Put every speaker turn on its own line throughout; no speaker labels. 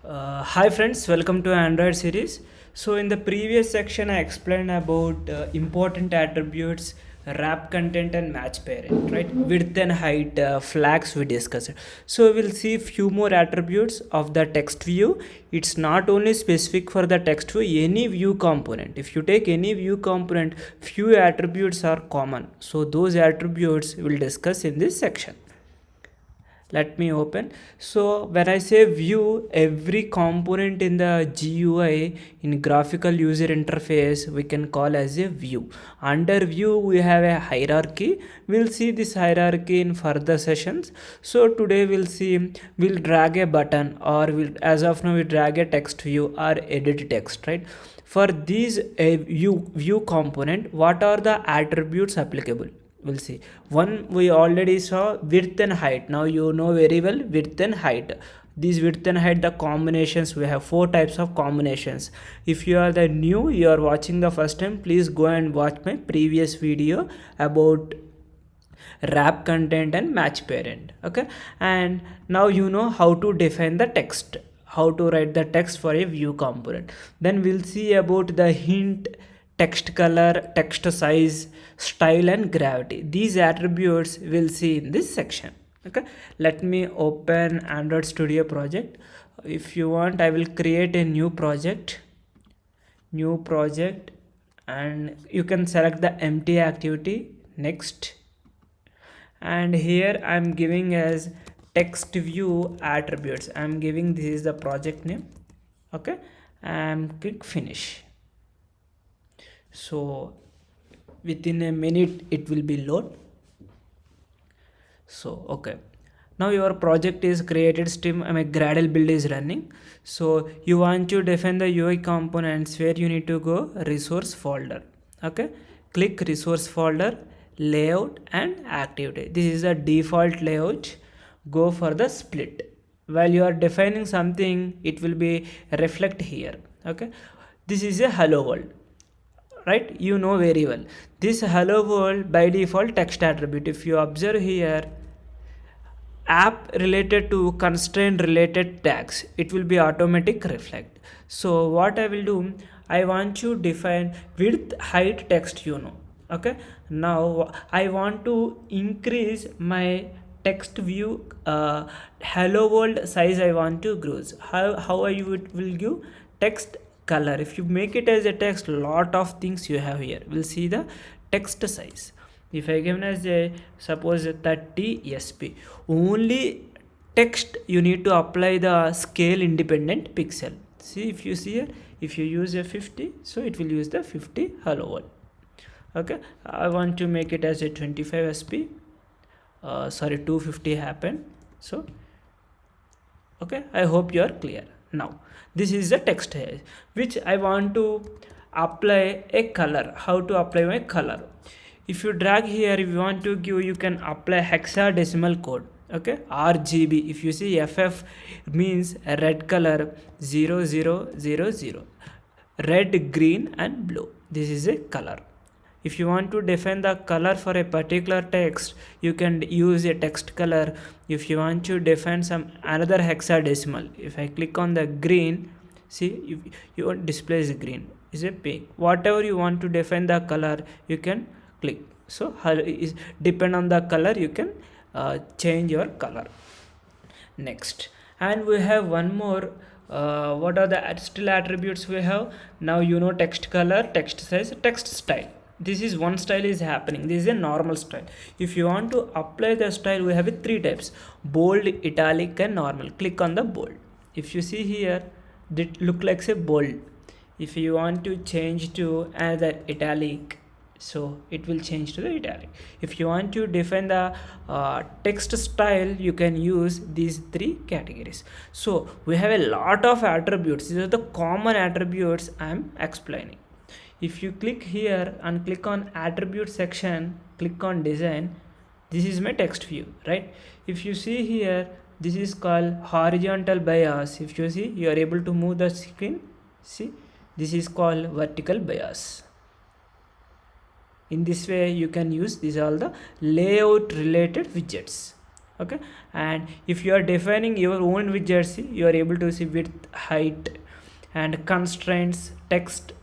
Hi friends, welcome to Android series. So in the previous section I explained about important attributes, wrap content and match parent, right? Width and height flags we discussed. So we'll see few more attributes of the text view. It's not only specific for the text view, any view component. If you take any view component, few attributes are common. So those attributes we'll discuss in this section. Let me open. So when I say view, every component in the GUI in graphical user interface we can call as a view. Under view we have a hierarchy. We'll see this hierarchy in further sessions. So today we'll drag a button, or as of now we drag a text view or edit text, right? For these view component, what are the attributes applicable? We'll see. One we already saw, width and height. Now you know very well width and height. These width and height, the combinations, we have four types of combinations. If you are the new, you are watching the first time, please go and watch my previous video about wrap content and match parent. Okay, and now you know how to define the text, how to write the text for a view component. Then we'll see about the hint, text color, text size, style and gravity. These attributes we'll see in this section. Okay, let me open Android Studio project. If you want, I will create a new project, and you can select the empty activity. Next, and here I'm giving as text view attributes. I'm giving, this is the project name. Okay, and click finish. So within a minute it will be load. So okay, now your project is created, stream Gradle build is running. So you want to define the UI components, where you need to go resource folder. Okay, click resource folder, layout and activity. This is the default layout. Go for the split. While you are defining something, it will be reflect here. Okay, this is a hello world, right? You know very well this hello world by default text attribute. If you observe here, app related to constraint related tags, it will be automatic reflect. So what I will do, I want to define width, height, text, okay. Now I want to increase my text view hello world size. I want to grow. How I will give text color. If you make it as a text, lot of things you have here. We'll see the text size. If I given as a suppose 30 sp, only text you need to apply the scale independent pixel. See, if you see here, if you use a 50, so it will use the 50 hello world. Okay, I want to make it as a 25 sp. Sorry, 250 happened. So okay, I hope you are clear. Now this is the text here, which I want to apply a color. How to apply my color? If you drag here, if you want to give, you can apply hexadecimal code. Okay, RGB. If you see, FF means red color, 0000, red, green and blue. This is a color. If you want to define the color for a particular text, you can use a text color. If you want to define some another hexadecimal, if I click on the green, see, if you want displays green is a pink. Whatever you want to define the color, you can click. So is depend on the color, you can change your color. Next, and we have one more. What are the still attributes we have? Now you know text color, text size, text style. This is one style is happening. This is a normal style. If you want to apply the style, we have it three types: bold, italic and normal. Click on the bold. If you see here, it look like a bold. If you want to change to another italic, so it will change to the italic. If you want to define the text style, you can use these three categories. So we have a lot of attributes. These are the common attributes I am explaining. If you click here and click on attribute section, click on design, this is my text view, right? If you see here, this is called horizontal bias. If you see, you are able to move the screen. See, this is called vertical bias. In this way you can use these all the layout related widgets. Okay, and if you are defining your own widgets, you are able to see width, height, and constraints, text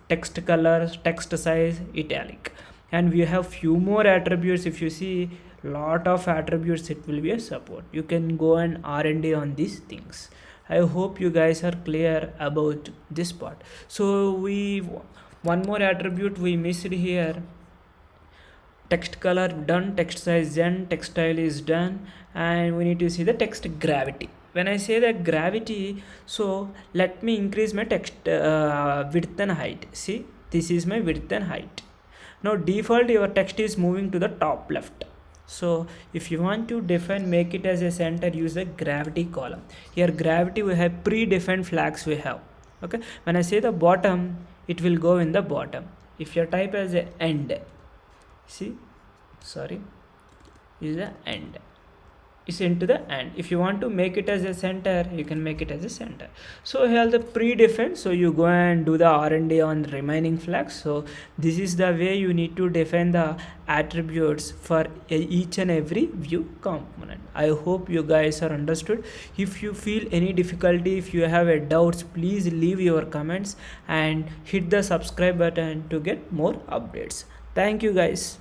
color, text size, italic, and we have few more attributes. If you see lot of attributes, it will be a support. You can go and R&D on these things. I hope you guys are clear about this part. So we one more attribute we missed here. Text color done, text size done, text style is done, and we need to see the text gravity. When I say the gravity, so let me increase my text width and height. See, this is my width and height. Now default your text is moving to the top left. So if you want to define, make it as a center, use the gravity column. Here gravity, we have predefined flags we have. Okay, when I say the bottom, it will go in the bottom. If you type as a end, see, sorry, is the end, is into the end. If you want to make it as a center, you can make it as a center. So here the predefined, so you go and do the R&D on the remaining flags. So this is the way you need to define the attributes for each and every view component. I hope you guys are understood. If you feel any difficulty, if you have a doubts, please leave your comments and hit the subscribe button to get more updates. Thank you guys.